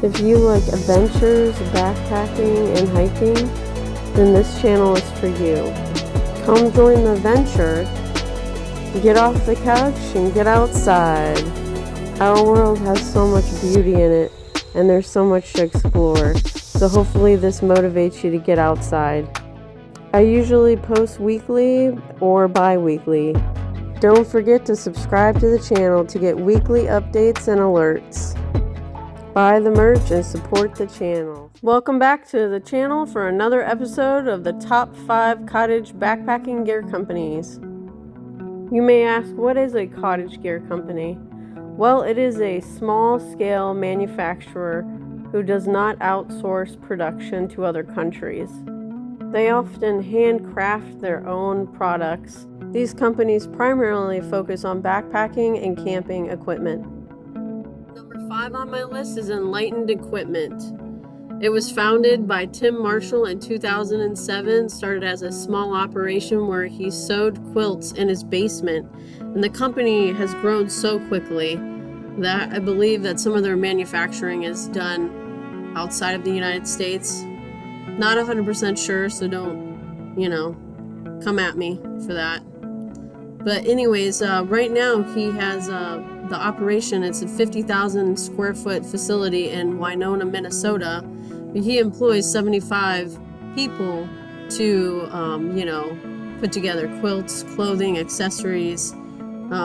If you like adventures, backpacking, and hiking, then this channel is for you. Come join the adventure, get off the couch, and get outside. Our world has so much beauty in it, and there's so much to explore, so hopefully this motivates you to get outside. I usually post weekly or bi-weekly. Don't forget to subscribe to the channel to get weekly updates and alerts. Buy the merch and support the channel. Welcome back to the channel for another episode of the top 5 cottage backpacking gear companies. You may ask, what is a cottage gear company? Well, it is a small-scale manufacturer who does not outsource production to other countries. They often handcraft their own products. These companies primarily focus on backpacking and camping equipment. Number 5 on my list is Enlightened Equipment. It was founded by Tim Marshall in 2007, started as a small operation where he sewed quilts in his basement, and the company has grown so quickly that I believe that some of their manufacturing is done outside of the United States. Not 100% sure, so don't, come at me for that. But anyways, right now he has the operation. It's a 50,000 square foot facility in Winona, Minnesota. He employs 75 people to, put together quilts, clothing, accessories.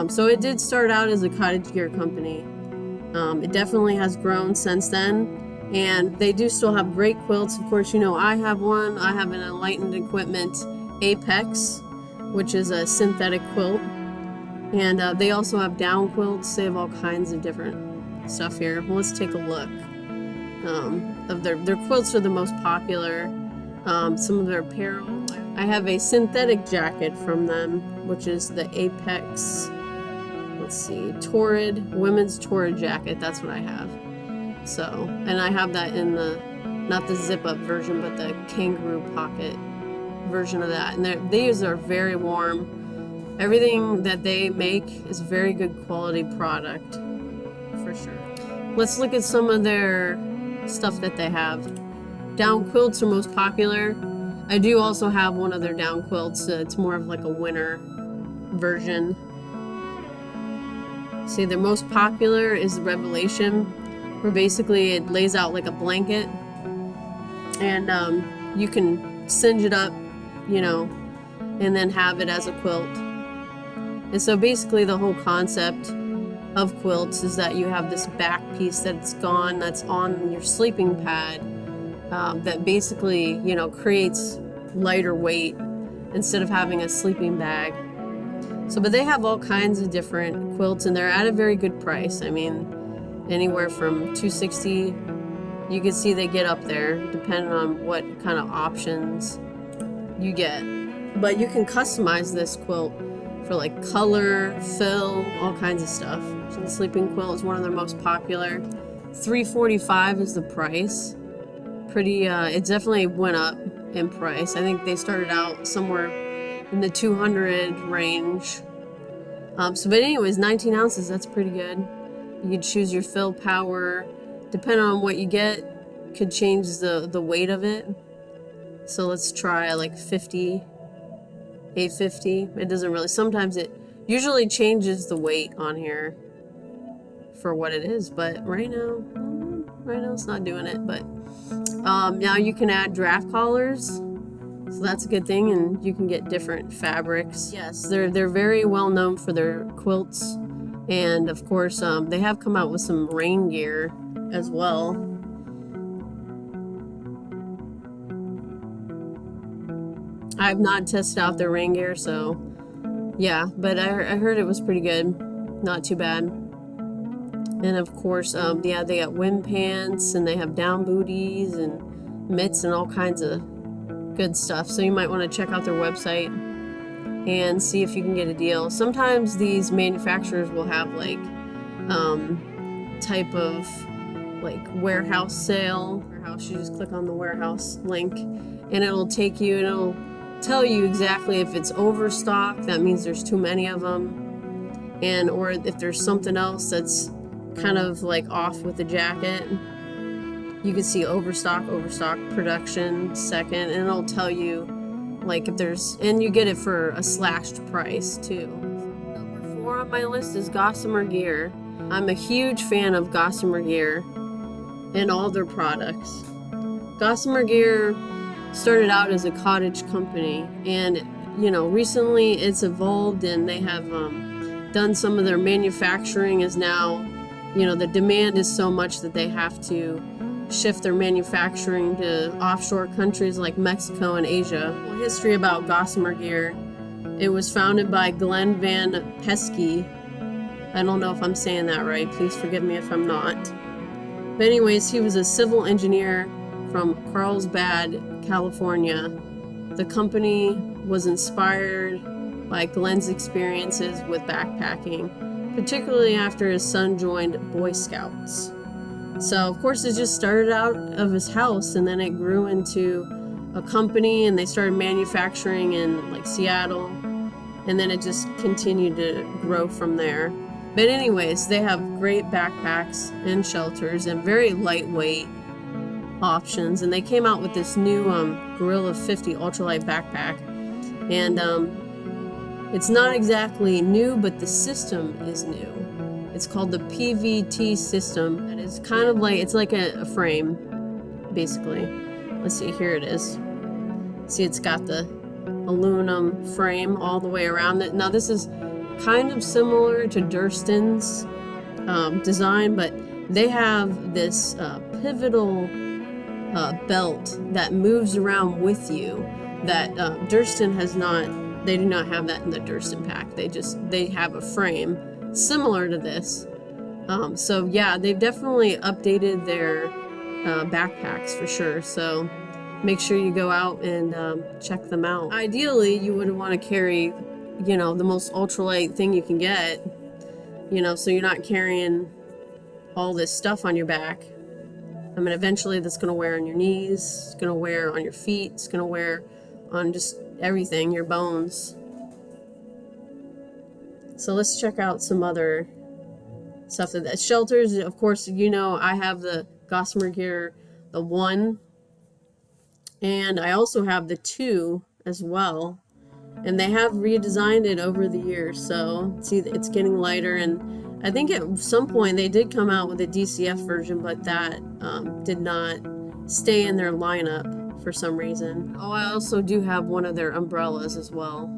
So it did start out as a cottage gear company. It definitely has grown since then. And they do still have great quilts. Of course, I have one. I have an Enlightened Equipment Apex, which is a synthetic quilt. And they also have down quilts. They have all kinds of different stuff here. Well, let's take a look. Of their quilts are the most popular. Some of their apparel. I have a synthetic jacket from them, which is the Apex, let's see, Torrid, women's Torrid jacket. That's what I have. So, and I have that in not the zip-up version, but the kangaroo pocket version of that. And these are very warm. Everything that they make is very good quality product, for sure. Let's look at some of their stuff that they have. Down quilts are most popular. I do also have one of their down quilts. It's more of like a winter version. See, their most popular is the Revelation, where basically it lays out like a blanket, and you can singe it up, and then have it as a quilt. And so basically the whole concept of quilts is that you have this back piece that's on your sleeping pad, that basically, creates lighter weight instead of having a sleeping bag. So, but they have all kinds of different quilts, and they're at a very good price. I mean, anywhere from $260, you can see they get up there depending on what kind of options you get. But you can customize this quilt for like color, fill, all kinds of stuff. So the sleeping quilt is one of their most popular. $345 is the price. Pretty, it definitely went up in price. I think they started out somewhere in the 200 range. But anyways, 19 ounces, that's pretty good. You can choose your fill power. Depending on what you get, could change the weight of it. So let's try like 50, 850. It doesn't really, sometimes it usually changes the weight on here for what it is, but right now it's not doing it. But now you can add draft collars, so that's a good thing, and you can get different fabrics. Yes, they're very well known for their quilts. And of course, they have come out with some rain gear as well. I have not tested out their rain gear, so yeah, but I heard it was pretty good. Not too bad. And of course, they got wind pants, and they have down booties and mitts and all kinds of good stuff. So you might want to check out their website and see if you can get a deal. Sometimes these manufacturers will have like type of like warehouse sale. You just click on the warehouse link, and it'll take you, and it'll tell you exactly if it's overstock, that means there's too many of them, and or if there's something else that's kind of like off with the jacket. you can see overstock production second, and it'll tell you like if there's, and you get it for a slashed price too. Number 4 on my list is Gossamer Gear. I'm a huge fan of Gossamer Gear and all their products. Gossamer Gear started out as a cottage company, and recently it's evolved, and they have done some of their manufacturing is now, the demand is so much that they have to shift their manufacturing to offshore countries like Mexico and Asia. Well, history about Gossamer Gear. It was founded by Glenn Van Pesky. I don't know if I'm saying that right. Please forgive me if I'm not. But anyways, he was a civil engineer from Carlsbad, California. The company was inspired by Glenn's experiences with backpacking, particularly after his son joined Boy Scouts. So, of course, it just started out of his house, and then it grew into a company, and they started manufacturing in like Seattle, and then it just continued to grow from there. But anyways, they have great backpacks and shelters and very lightweight options, and they came out with this new Gorilla 50 ultralight backpack, and it's not exactly new, but the system is new. It's called the PVT system, and it's kind of like, it's like a frame, basically. Let's see, here it is. See, it's got the aluminum frame all the way around it. Now, this is kind of similar to Durston's design, but they have this pivotal belt that moves around with you that Durston has not. They do not have that in the Durston pack. They have a frame similar to this. So yeah, they've definitely updated their backpacks for sure. So make sure you go out and check them out. Ideally, you would want to carry, the most ultralight thing you can get, so you're not carrying all this stuff on your back. I mean, eventually that's going to wear on your knees, it's going to wear on your feet, it's going to wear on just everything, your bones. So let's check out some other stuff. That shelters, of course, I have the Gossamer Gear, the 1, and I also have the 2 as well. And they have redesigned it over the years, so see, it's getting lighter. And I think at some point they did come out with a DCF version, but that did not stay in their lineup for some reason. Oh, I also do have one of their umbrellas as well.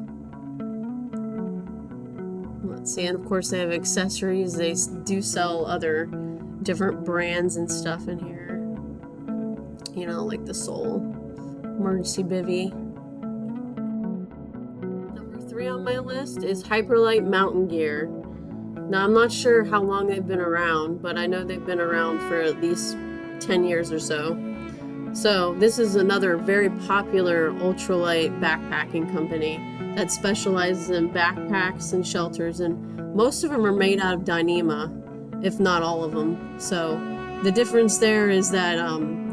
Let's see, and of course they have accessories. They do sell other different brands and stuff in here. Like the Soul Emergency Bivy. Number 3 on my list is Hyperlite mountain gear. Now, I'm not sure how long they've been around, but I know they've been around for at least 10 years or so. So this is another very popular ultralight backpacking company that specializes in backpacks and shelters, and most of them are made out of Dyneema, if not all of them. So the difference there is that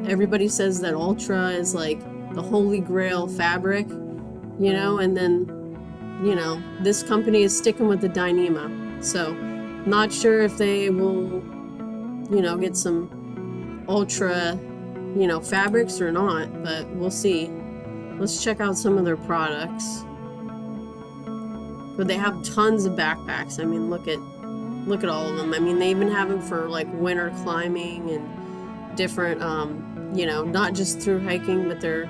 everybody says that Ultra is like the holy grail fabric, and then, this company is sticking with the Dyneema. So not sure if they will, get some Ultra, fabrics or not, but we'll see. Let's check out some of their products. But they have tons of backpacks. I mean, look at all of them. I mean, they even have them for like winter climbing and different, not just through hiking, but they're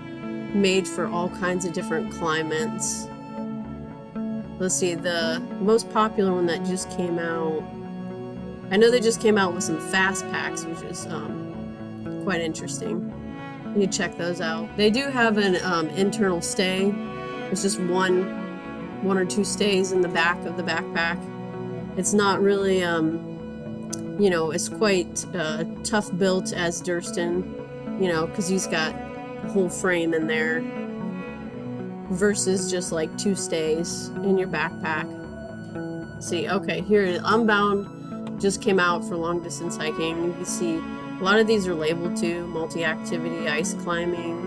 made for all kinds of different climates. Let's see, the most popular one that just came out, I know they just came out with some fast packs, which is quite interesting. You can check those out. They do have an internal stay. It's just one or two stays in the back of the backpack. It's not really, it's quite tough built as Durston, because he's got a whole frame in there versus just like 2 stays in your backpack. See, okay, here it is. Unbound just came out for long distance hiking. You can see a lot of these are labeled too, multi-activity, ice climbing.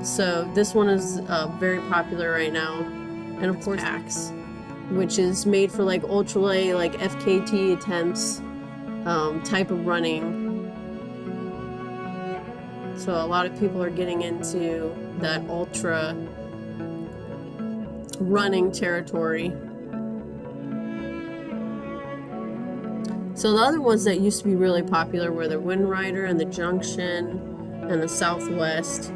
So this one is very popular right now. And of course, Axe, which is made for like ultralight, like FKT attempts type of running. So a lot of people are getting into that ultra running territory. So the other ones that used to be really popular were the Wind Rider and the Junction and the Southwest.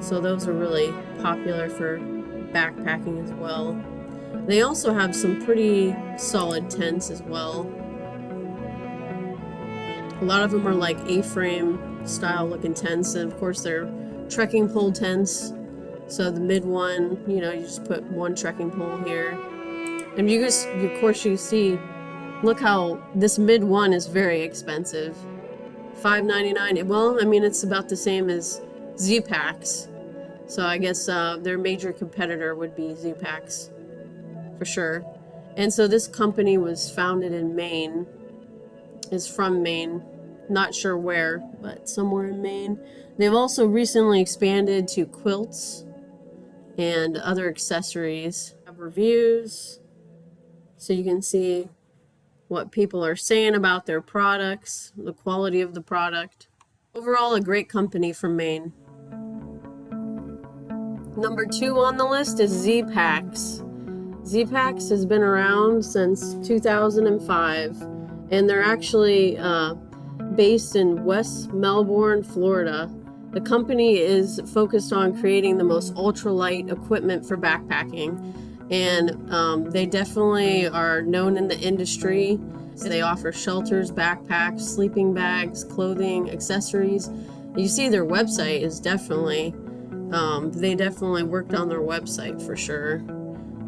So those are really popular for backpacking as well. They also have some pretty solid tents as well. A lot of them are like A-frame style looking tents, and of course they're trekking pole tents. So the mid one, you know, you just put one trekking pole here. And you just, of course you see, look how this mid one is very expensive. $5.99. Well, I mean, it's about the same as Zpacs. So I guess their major competitor would be Zpacs, for sure. And so this company was founded in Maine, is from Maine. Not sure where, but somewhere in Maine. They've also recently expanded to quilts and other accessories. I have reviews, so you can see what people are saying about their products, the quality of the product. Overall, a great company from Maine. Number 2 on the list is Zpacs. Zpacs has been around since 2005, and they're actually based in West Melbourne, Florida. The company is focused on creating the most ultralight equipment for backpacking, and they definitely are known in the industry. So they offer shelters, backpacks, sleeping bags, clothing, accessories. You see their website is definitely, they definitely worked on their website for sure.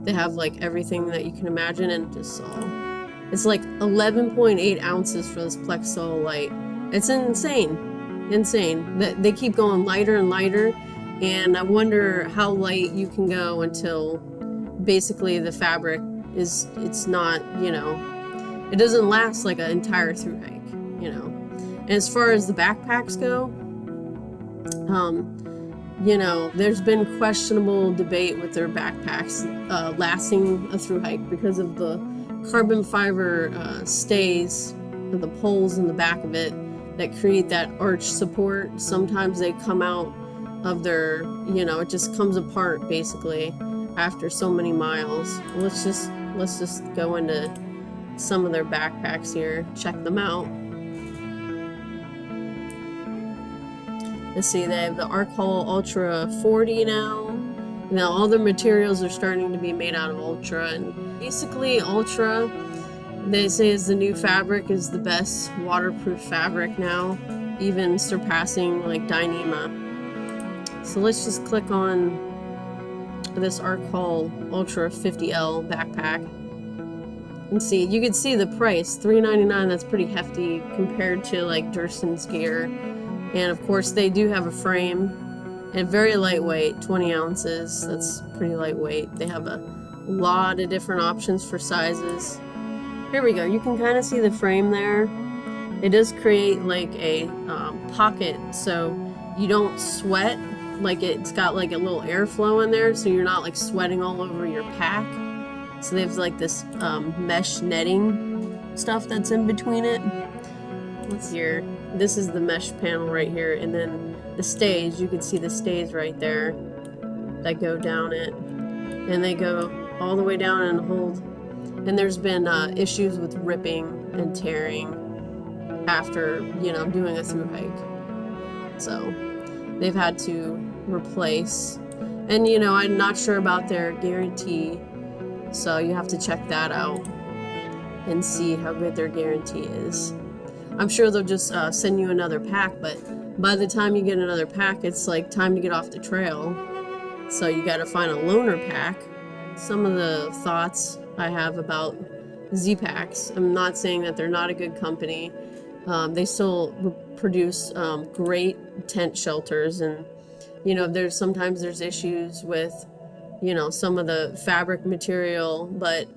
They have like everything that you can imagine, and just it's like 11.8 ounces for this Plexol light. It's insane that they keep going lighter and lighter, and I wonder how light you can go until basically the fabric is, it's not, you know, it doesn't last like an entire thru hike, you know. And as far as the backpacks go, you know, there's been questionable debate with their backpacks lasting a thru hike because of the carbon fiber stays and the poles in the back of it that create that arch support. Sometimes they come out of their, you know, it just comes apart basically after so many miles. Let's just go into some of their backpacks here, check them out. Let's see, they have the Arcol Ultra 40 now. Now all the materials are starting to be made out of Ultra, and basically Ultra, they say, is the new fabric, is the best waterproof fabric now, even surpassing like Dyneema. So let's just click on this Arcol Ultra 50L backpack and see. You can see the price, $3.99. That's pretty hefty compared to like Duron Gear. And of course they do have a frame, and very lightweight, 20 ounces. That's pretty lightweight. They have a lot of different options for sizes. Here we go. You can kind of see the frame there. It does create like a pocket, so you don't sweat. Like it's got like a little airflow in there, so you're not like sweating all over your pack. So there's like this mesh netting stuff that's in between it. Let's see here. This is the mesh panel right here, and then the stays. You can see the stays right there that go down it, and they go all the way down and hold. And there's been issues with ripping and tearing after, you know, doing a thru hike. So they've had to replace. And, you know, I'm not sure about their guarantee, so you have to check that out and see how good their guarantee is. I'm sure they'll just send you another pack, but by the time you get another pack, it's like time to get off the trail. So you got to find a loaner pack. Some of the thoughts I have about Zpacs. I'm not saying that they're not a good company. They still produce great tent shelters, and you know, sometimes there's issues with, you know, some of the fabric material, but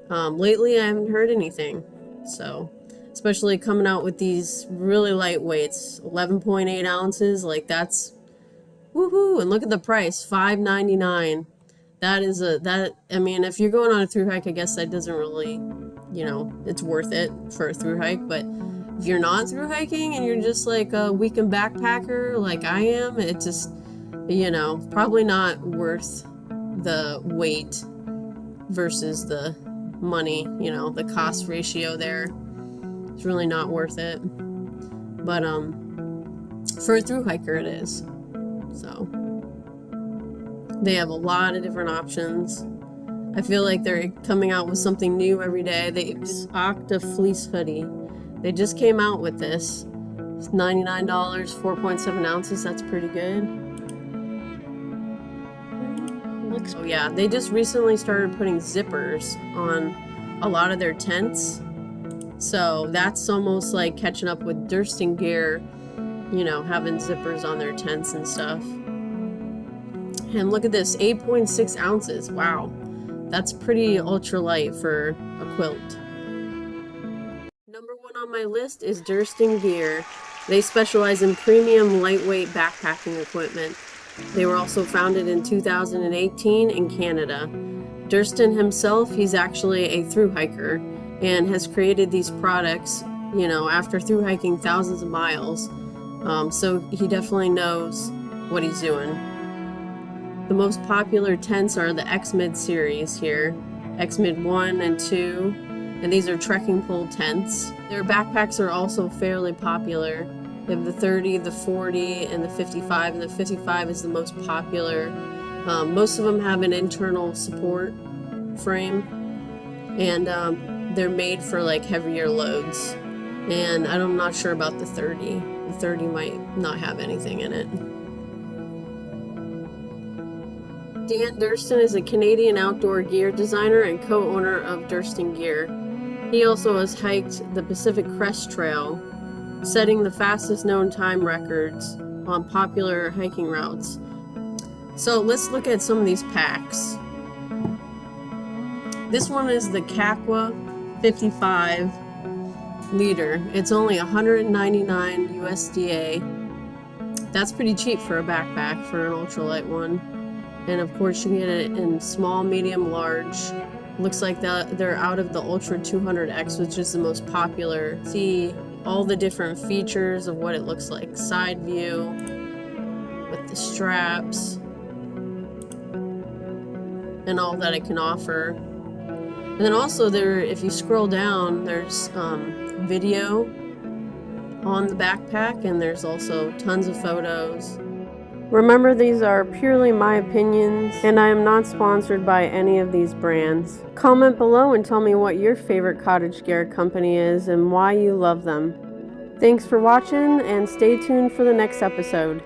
lately I haven't heard anything. So especially coming out with these really light weights, 11.8 ounces, like that's woohoo. And look at the price, $5.99. That is I mean, if you're going on a thru hike, I guess that doesn't really, you know, it's worth it for a thru hike, but If you're not through hiking and you're just like a weekend backpacker like I am, it just, probably not worth the weight versus the money, the cost ratio there. It's really not worth it. But for a thru hiker it is. So they have a lot of different options. I feel like they're coming out with something new every day. This Octa fleece hoodie. They just came out with this. It's $99, 4.7 ounces. That's pretty good. Oh yeah, they just recently started putting zippers on a lot of their tents. So that's almost like catching up with Duron Gear, having zippers on their tents and stuff. And look at this, 8.6 ounces. Wow, that's pretty ultralight for a quilt. Number 1 on my list is Duron Gear. They specialize in premium lightweight backpacking equipment. They were also founded in 2018 in Canada. Duron himself, he's actually a thru hiker and has created these products, after thru hiking thousands of miles. So he definitely knows what he's doing. The most popular tents are the X-Mid series here, X-Mid 1 and 2, and these are trekking pole tents. Their backpacks are also fairly popular. They have the 30, the 40, and the 55, and the 55 is the most popular. Most of them have an internal support frame, and they're made for like heavier loads. And I'm not sure about the 30. The 30 might not have anything in it. Dan Duron is a Canadian outdoor gear designer and co-owner of Duron Gear. He also has hiked the Pacific Crest Trail, setting the fastest known time records on popular hiking routes. So let's look at some of these packs. This one is the Kakwa 55 liter. It's only $199 USDA. That's pretty cheap for a backpack for an ultralight one. And of course you can get it in small, medium, large. Looks like they're out of the Ultra 200X, which is the most popular. See all the different features of what it looks like. Side view with the straps and all that it can offer. And then also if you scroll down, there's video on the backpack, and there's also tons of photos. Remember, these are purely my opinions, and I am not sponsored by any of these brands. Comment below and tell me what your favorite cottage gear company is and why you love them. Thanks for watching, and stay tuned for the next episode.